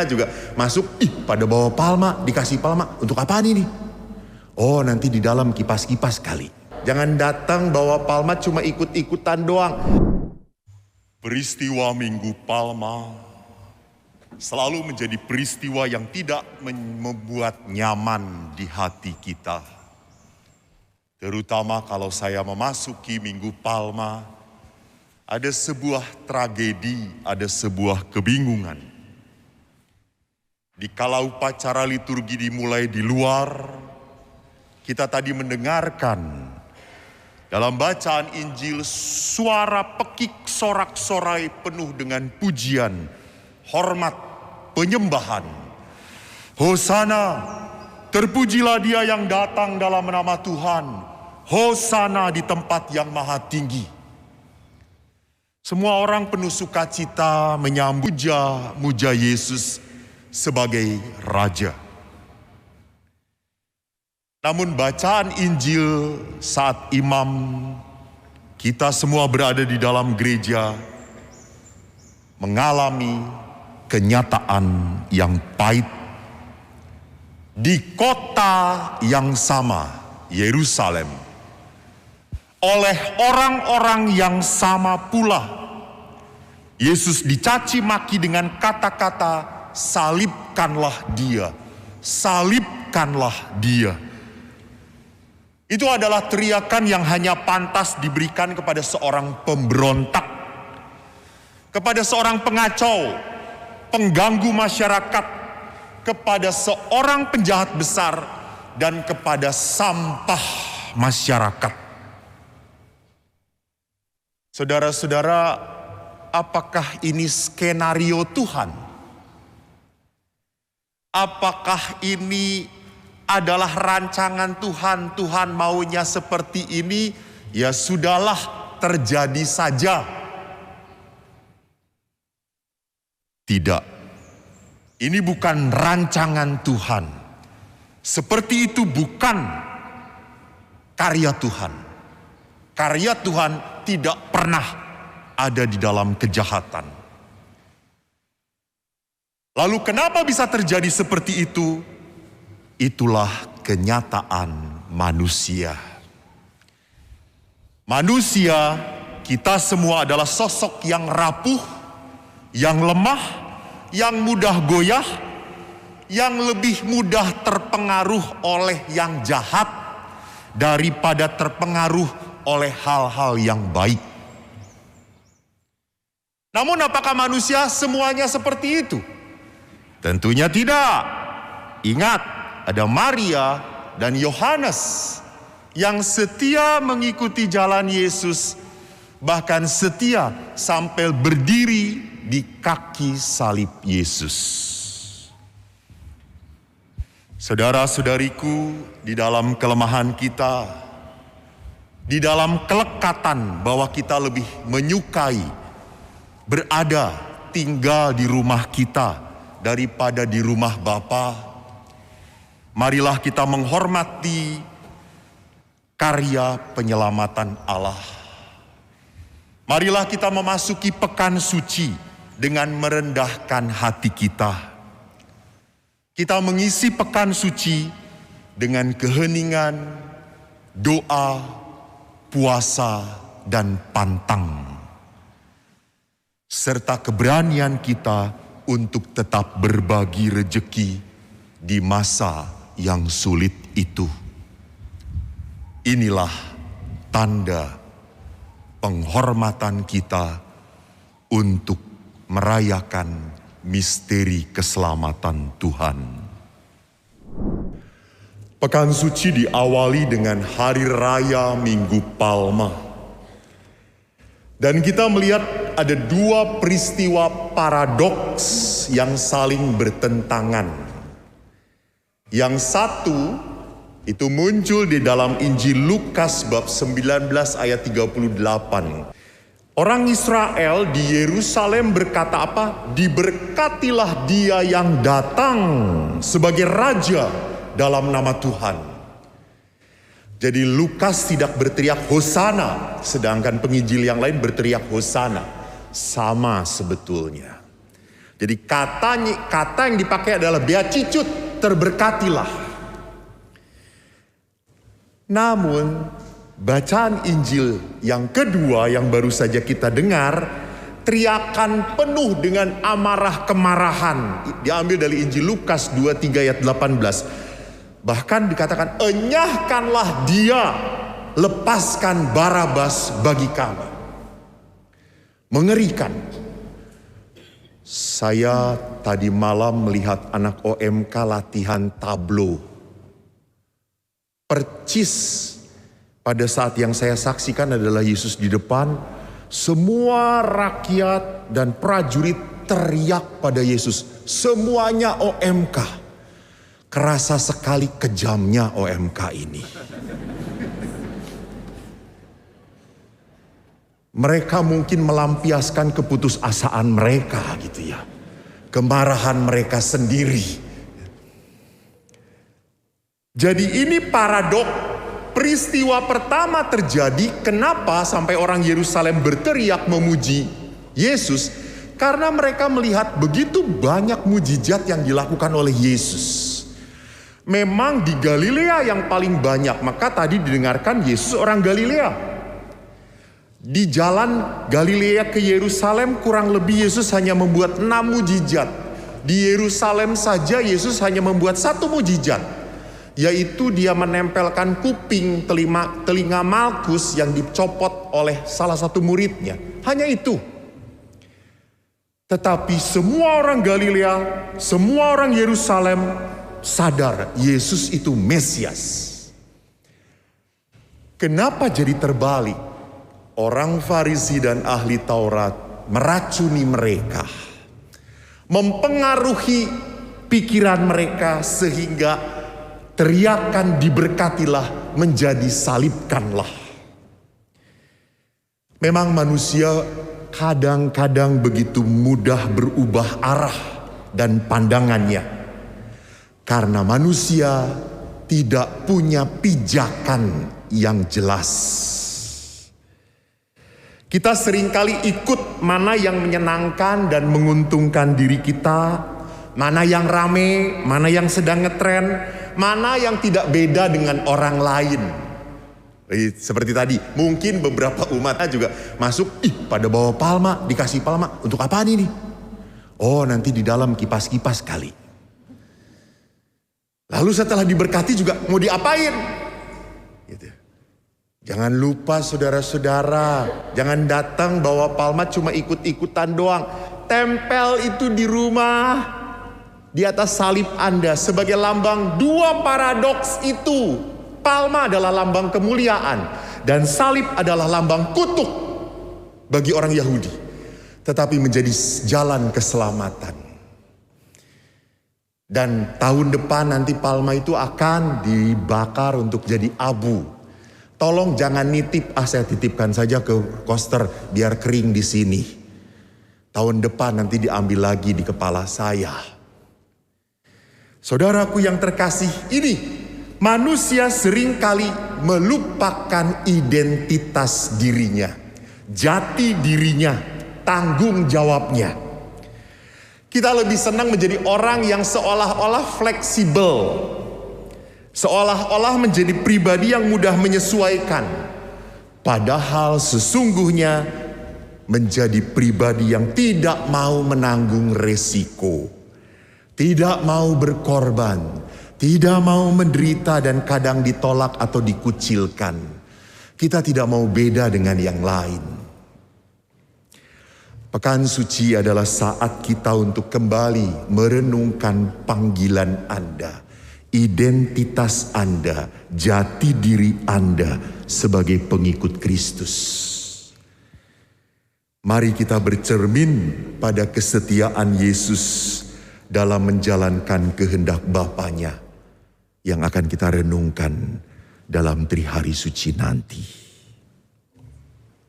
juga masuk, pada bawa palma, dikasih palma, untuk apaan ini? Oh, nanti di dalam kipas-kipas kali. Jangan datang bawa palma cuma ikut-ikutan doang. Peristiwa Minggu Palma selalu menjadi peristiwa yang tidak membuat nyaman di hati kita. Terutama kalau saya memasuki Minggu Palma, ada sebuah tragedi, ada sebuah kebingungan. Dikala upacara liturgi dimulai di luar, kita tadi mendengarkan dalam bacaan Injil suara pekik sorak-sorai penuh dengan pujian, hormat, penyembahan. Hosana, terpujilah dia yang datang dalam nama Tuhan. Hosana di tempat yang maha tinggi. Semua orang penuh sukacita menyambut muja Yesus sebagai Raja. Namun bacaan Injil saat imam, kita semua berada di dalam gereja, mengalami kenyataan yang pahit. Di kota yang sama, Yerusalem, oleh orang-orang yang sama pula, Yesus dicaci maki dengan kata-kata, salibkanlah dia, salibkanlah dia. Itu adalah teriakan yang hanya pantas diberikan kepada seorang pemberontak, kepada seorang pengacau, pengganggu masyarakat, kepada seorang penjahat besar, dan kepada sampah masyarakat. Saudara-saudara, apakah ini skenario Tuhan? Apakah ini adalah rancangan Tuhan? Tuhan maunya seperti ini, ya sudahlah, terjadi saja. Tidak, ini bukan rancangan Tuhan. Seperti itu bukan karya Tuhan. Karya Tuhan tidak pernah ada di dalam kejahatan. Lalu kenapa bisa terjadi seperti itu? Itulah kenyataan manusia. Manusia, kita semua adalah sosok yang rapuh, yang lemah, yang mudah goyah, yang lebih mudah terpengaruh oleh yang jahat daripada terpengaruh oleh hal-hal yang baik. Namun apakah manusia semuanya seperti itu? Tentunya tidak. Ingat, ada Maria dan Yohanes yang setia mengikuti jalan Yesus, bahkan setia sampai berdiri di kaki salib Yesus. Saudara-saudariku, di dalam kelemahan kita, di dalam kelekatan bahwa kita lebih menyukai berada, tinggal di rumah kita daripada di rumah Bapa, marilah kita menghormati karya penyelamatan Allah. Marilah kita memasuki pekan suci dengan merendahkan hati kita. Kita mengisi pekan suci dengan keheningan, doa, puasa, dan pantang, serta keberanian kita untuk tetap berbagi rejeki di masa yang sulit itu. Inilah tanda penghormatan kita untuk merayakan misteri keselamatan Tuhan. Pekan suci diawali dengan hari raya Minggu Palma. Dan kita melihat ada dua peristiwa paradoks yang saling bertentangan. Yang satu itu muncul di dalam Injil Lukas bab 19 ayat 38. Orang Israel di Yerusalem berkata apa? Diberkatilah dia yang datang sebagai raja dalam nama Tuhan. Jadi Lukas tidak berteriak Hosana, sedangkan penginjil yang lain berteriak Hosana. Sama sebetulnya. Jadi kata yang dipakai adalah beatitud, terberkatilah. Namun bacaan Injil yang kedua yang baru saja kita dengar, teriakan penuh dengan amarah kemarahan. Diambil dari Injil Lukas 23 ayat 18. Bahkan dikatakan, enyahkanlah dia, lepaskan Barabas bagi kami. Mengerikan. Saya tadi malam melihat anak OMK latihan tablo. Percis pada saat yang saya saksikan adalah Yesus di depan. Semua rakyat dan prajurit teriak pada Yesus. Semuanya OMK. Kerasa sekali kejamnya OMK ini. Mereka mungkin melampiaskan keputusasaan mereka gitu ya. Kemarahan mereka sendiri. Jadi ini paradok. Peristiwa pertama terjadi, kenapa sampai orang Yerusalem berteriak memuji Yesus? Karena mereka melihat begitu banyak mujizat yang dilakukan oleh Yesus. Memang di Galilea yang paling banyak, maka tadi didengarkan Yesus orang Galilea. Di jalan Galilea ke Yerusalem kurang lebih Yesus hanya membuat 6 mujizat. Di Yerusalem saja Yesus hanya membuat 1 mujizat. Yaitu dia menempelkan kuping telinga Malkus yang dicopot oleh salah satu muridnya. Hanya itu. Tetapi semua orang Galilea, semua orang Yerusalem sadar Yesus itu Mesias. Kenapa jadi terbalik? Orang Farisi dan ahli Taurat meracuni mereka. Mempengaruhi pikiran mereka sehingga teriakan diberkatilah menjadi salibkanlah. Memang manusia kadang-kadang begitu mudah berubah arah dan pandangannya. Karena manusia tidak punya pijakan yang jelas. Kita seringkali ikut mana yang menyenangkan dan menguntungkan diri kita, mana yang rame, mana yang sedang ngetren, mana yang tidak beda dengan orang lain. Seperti tadi, mungkin beberapa umatnya juga masuk, pada bawa palma, dikasih palma, untuk apaan ini? Oh, nanti di dalam kipas-kipas kali. Lalu setelah diberkati juga mau diapain? Gitu. Jangan lupa saudara-saudara, jangan datang bawa palma cuma ikut-ikutan doang. Tempel itu di rumah, di atas salib Anda sebagai lambang 2 paradoks itu. Palma adalah lambang kemuliaan dan salib adalah lambang kutuk bagi orang Yahudi. Tetapi menjadi jalan keselamatan. Dan tahun depan nanti palma itu akan dibakar untuk jadi abu. Tolong jangan nitip, saya titipkan saja ke koster biar kering di sini. Tahun depan nanti diambil lagi di kepala saya. Saudaraku yang terkasih, ini manusia seringkali melupakan identitas dirinya, jati dirinya, tanggung jawabnya. Kita lebih senang menjadi orang yang seolah-olah fleksibel, seolah-olah menjadi pribadi yang mudah menyesuaikan. Padahal sesungguhnya menjadi pribadi yang tidak mau menanggung resiko, tidak mau berkorban, tidak mau menderita dan kadang ditolak atau dikucilkan. Kita tidak mau beda dengan yang lain. Pekan suci adalah saat kita untuk kembali merenungkan panggilan Anda, identitas Anda, jati diri Anda sebagai pengikut Kristus. Mari kita bercermin pada kesetiaan Yesus dalam menjalankan kehendak Bapanya yang akan kita renungkan dalam Trihari Suci nanti.